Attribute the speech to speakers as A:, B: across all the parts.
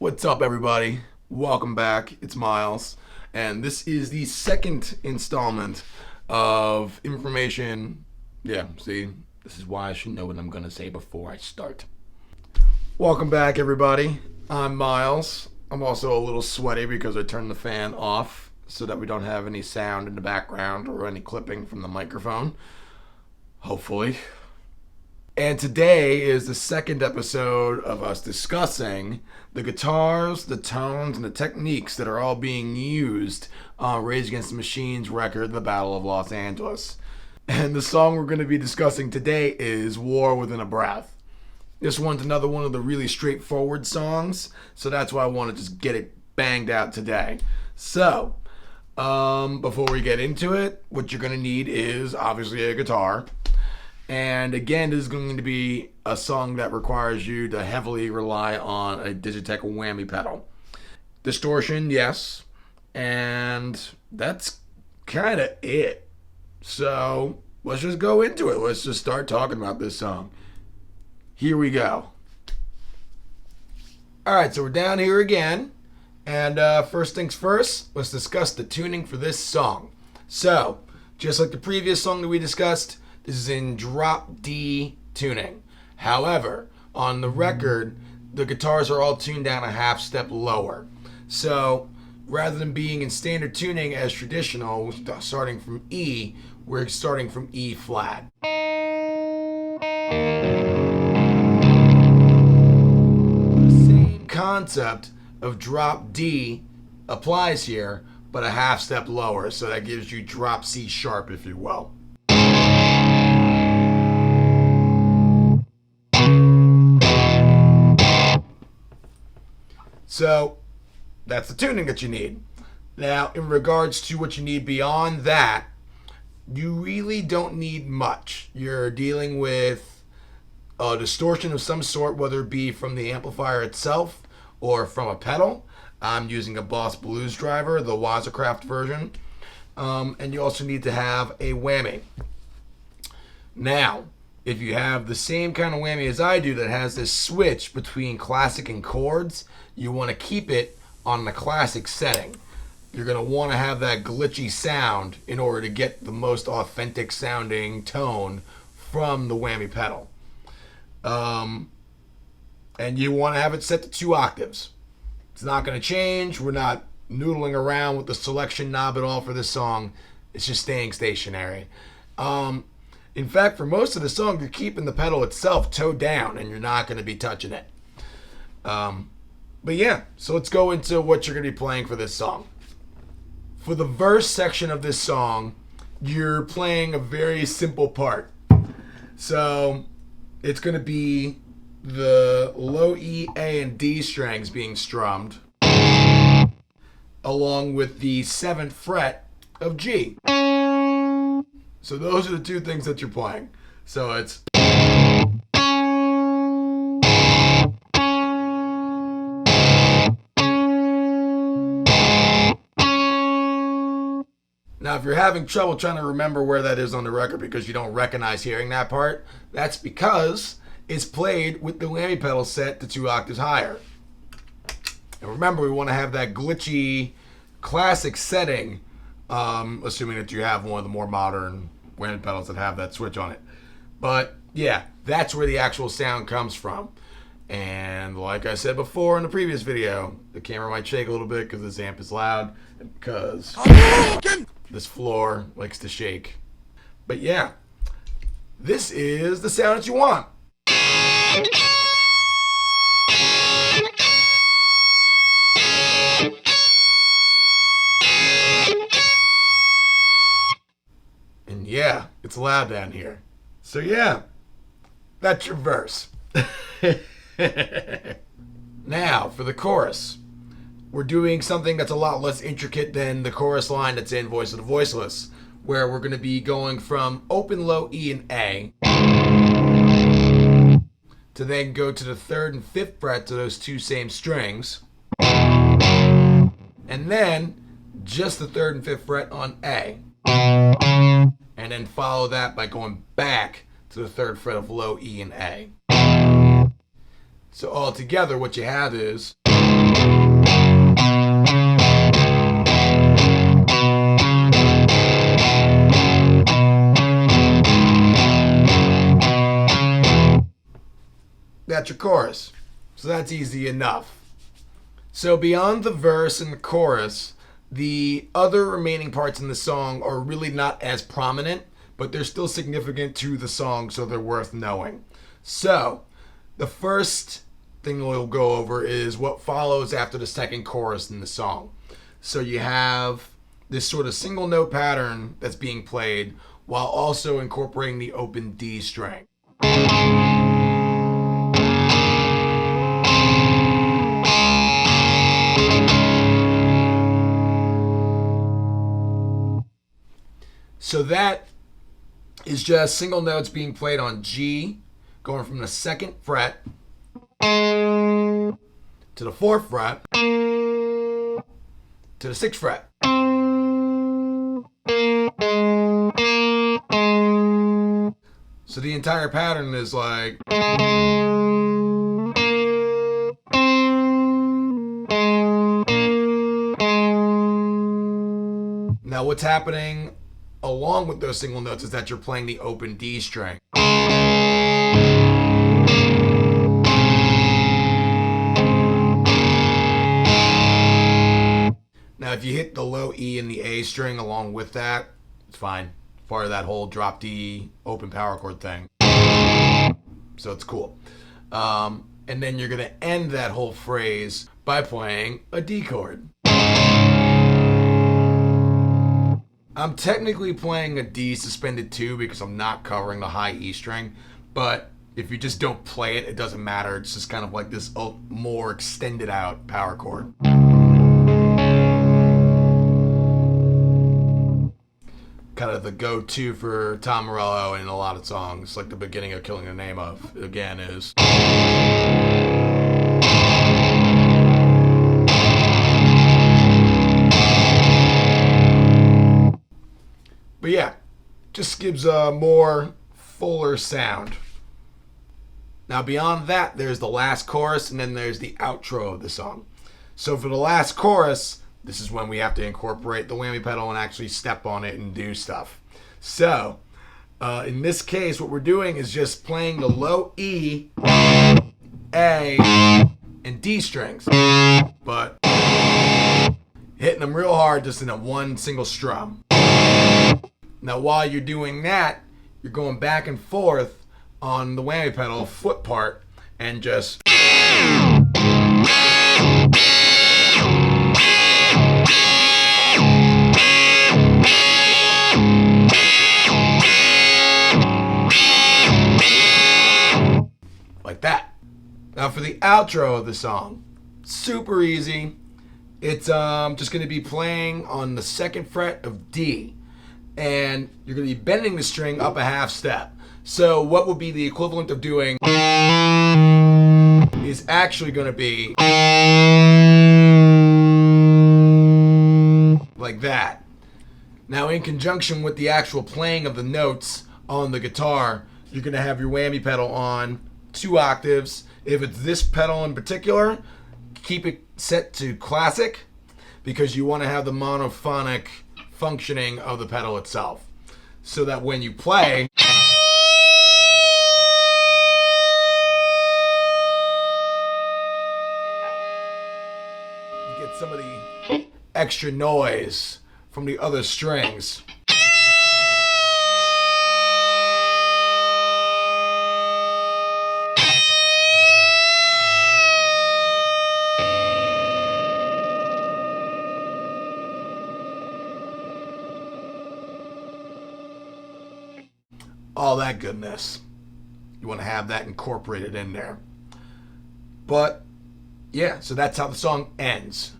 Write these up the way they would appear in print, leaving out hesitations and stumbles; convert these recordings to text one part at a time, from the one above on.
A: What's up, everybody? Welcome back. It's Miles, and this is the second installment of information. Yeah, see, this is why I should know what I'm going to say before I start. Welcome back, everybody. I'm Miles. I'm also a little sweaty because I turned the fan off so that we don't have any sound in the background or any clipping from the microphone. Hopefully. And today is the second episode of us discussing the guitars, the tones, and the techniques that are all being used on Rage Against the Machine's record, The Battle of Los Angeles. And the song we're going to be discussing today is War Within a Breath. This one's another one of the really straightforward songs, so that's why I want to just get it banged out today. So, before we get into it, what you're going to need is obviously a guitar. And again, this is going to be a song that requires you to heavily rely on a Digitech whammy pedal. Distortion, yes. And that's kind of it. So let's just go into it. Let's just start talking about this song. Here we go. Alright, so we're down here again. And first things first, let's discuss the tuning for this song. So, just like the previous song that we discussed, this is in drop D tuning. However, on the record, the guitars are all tuned down a half step lower. So, rather than being in standard tuning as traditional, starting from E, we're starting from E flat. The same concept of drop D applies here, but a half step lower. So that gives you drop C sharp, if you will. So, that's the tuning that you need. Now, in regards to what you need beyond that, you really don't need much. You're dealing with a distortion of some sort, whether it be from the amplifier itself or from a pedal. I'm using a Boss Blues driver, the Wazacraft version. And you also need to have a whammy. Now, if you have the same kind of whammy as I do that has this switch between classic and chords, you want to keep it on the classic setting. You're going to want to have that glitchy sound in order to get the most authentic sounding tone from the whammy pedal. And you want to have it set to 2 octaves. It's not going to change. We're not noodling around with the selection knob at all for this song. It's just staying stationary. In fact, for most of the song, you're keeping the pedal itself toe down and you're not going to be touching it. But yeah, so let's go into what you're going to be playing for this song. For the verse section of this song, you're playing a very simple part. So it's going to be the low E, A, and D strings being strummed, along with the 7th fret of G. So those are the 2 things that you're playing. So it's... Now, if you're having trouble trying to remember where that is on the record because you don't recognize hearing that part, that's because it's played with the whammy pedal set to 2 octaves higher. And remember, we want to have that glitchy classic setting, assuming that you have one of the more modern whammy pedals that have that switch on it. But yeah, that's where the actual sound comes from. And like I said before in the previous video, the camera might shake a little bit because this amp is loud and because this floor likes to shake. But yeah, this is the sound that you want. And yeah, it's loud down here. So yeah, that's your verse. Now, for the chorus. We're doing something that's a lot less intricate than the chorus line that's in Voice of the Voiceless, where we're going to be going from open, low, E, and A, to then go to the 3rd and 5th frets of those 2 same strings, and then just the 3rd and 5th fret on A, and then follow that by going back to the 3rd fret of low E and A. So all together, what you have is... That's your chorus. So that's easy enough. So beyond the verse and the chorus, the other remaining parts in the song are really not as prominent, but they're still significant to the song, so they're worth knowing. So the first thing we'll go over is what follows after the second chorus in the song. So you have this sort of single note pattern that's being played while also incorporating the open D string. So that is just single notes being played on G, going from the 2nd fret to the 4th fret to the 6th fret. So the entire pattern is like. Now what's happening along with those single notes is that you're playing the open D string. Now if you hit the low E and the A string along with that, it's fine. It's part of that whole drop D open power chord thing. So it's cool. And then you're going to end that whole phrase by playing a D chord. I'm technically playing a D suspended 2 because I'm not covering the high E string, but if you just don't play it, it doesn't matter. It's just kind of like this more extended out power chord. Kind of the go-to for Tom Morello in a lot of songs, like the beginning of Killing the Name Of, again, is. But yeah, just gives a more fuller sound. Now beyond that, there's the last chorus and then there's the outro of the song. So for the last chorus, this is when we have to incorporate the whammy pedal and actually step on it and do stuff. So in this case, what we're doing is just playing the low E, A, and D strings, but hitting them real hard just in a one single strum. Now while you're doing that, you're going back and forth on the whammy pedal foot part and just like that. Now for the outro of the song, super easy. It's just going to be playing on the 2nd fret of D, and you're going to be bending the string up a half step. So what would be the equivalent of doing is actually going to be like that. Now in conjunction with the actual playing of the notes on the guitar, you're going to have your whammy pedal on 2 octaves. If it's this pedal in particular, keep it set to classic because you want to have the monophonic functioning of the pedal itself, so that when you play, you get some of the extra noise from the other strings. All that goodness. You want to have that incorporated in there. But yeah, so that's how the song ends.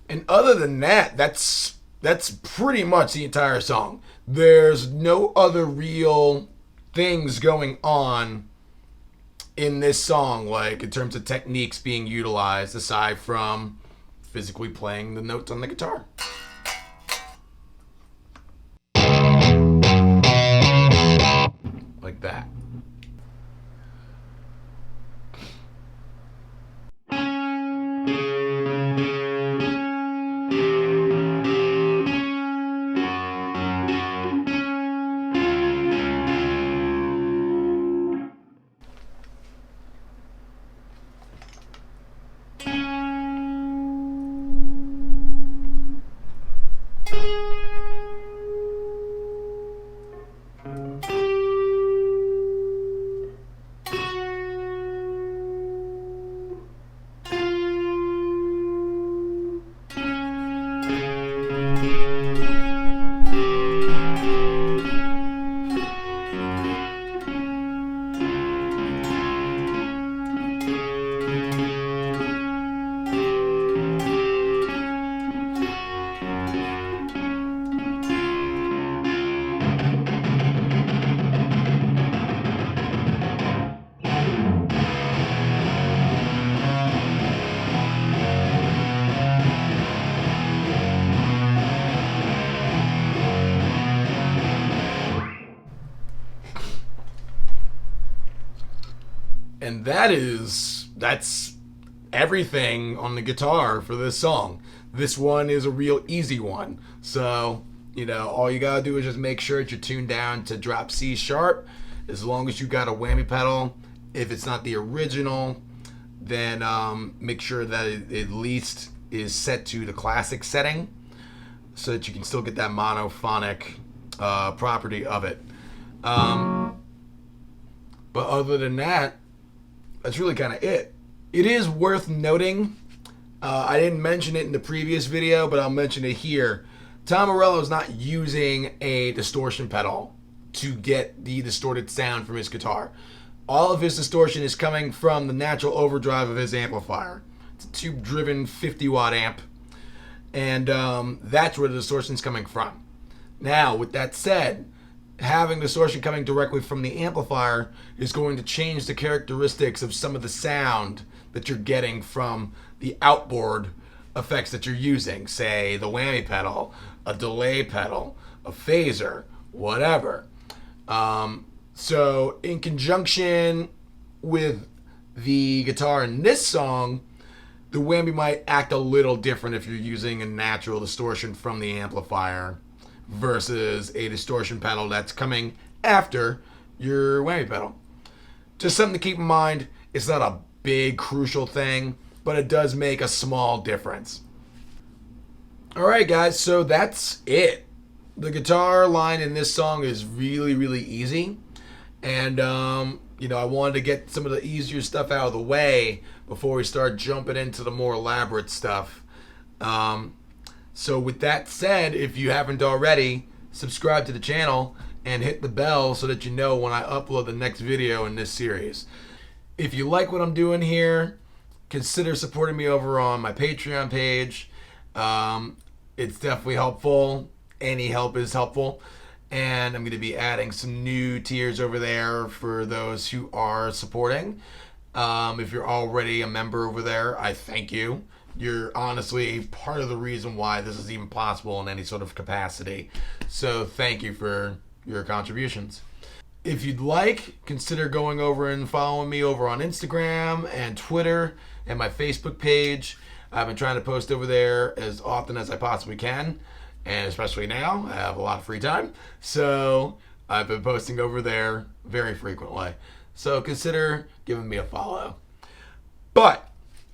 A: And other than that, that's pretty much the entire song. There's no other real things going on in this song, like in terms of techniques being utilized, aside from physically playing the notes on the guitar. Like that. And that's everything on the guitar for this song. This one is a real easy one. So, all you gotta do is just make sure that you're tuned down to drop C sharp. As long as you got a whammy pedal, if it's not the original, then make sure that it at least is set to the classic setting so that you can still get that monophonic property of it. But other than that, that's really kind of it. It is worth noting, I didn't mention it in the previous video, but I'll mention it here. Tom Morello is not using a distortion pedal to get the distorted sound from his guitar. All of his distortion is coming from the natural overdrive of his amplifier. It's a tube-driven 50-watt amp, and that's where the distortion is coming from. Now, with that said, having distortion coming directly from the amplifier is going to change the characteristics of some of the sound that you're getting from the outboard effects that you're using. Say, the whammy pedal, a delay pedal, a phaser, whatever. So in conjunction with the guitar in this song, the whammy might act a little different if you're using a natural distortion from the amplifier versus a distortion pedal that's coming after your whammy pedal. Just something to keep in mind. It's not a big crucial thing, but it does make a small difference. Alright guys, so that's it. The guitar line in this song is really, really easy. And, I wanted to get some of the easier stuff out of the way before we start jumping into the more elaborate stuff. So with that said, if you haven't already, subscribe to the channel and hit the bell so that you know when I upload the next video in this series. If you like what I'm doing here, consider supporting me over on my Patreon page. It's definitely helpful. Any help is helpful. And I'm going to be adding some new tiers over there for those who are supporting. If you're already a member over there, I thank you. You're honestly part of the reason why this is even possible in any sort of capacity. So thank you for your contributions. If you'd like, consider going over and following me over on Instagram and Twitter and my Facebook page. I've been trying to post over there as often as I possibly can. And especially now, I have a lot of free time. So I've been posting over there very frequently. So consider giving me a follow. But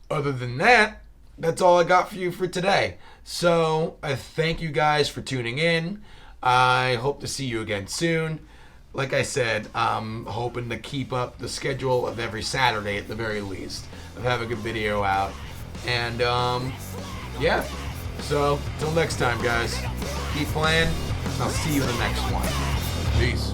A: other than that, that's all I got for you for today. So I thank you guys for tuning in. I hope to see you again soon. Like I said, I'm hoping to keep up the schedule of every Saturday at the very least of having a video out. And yeah. So, till next time, guys, keep playing, and I'll see you in the next one. Peace.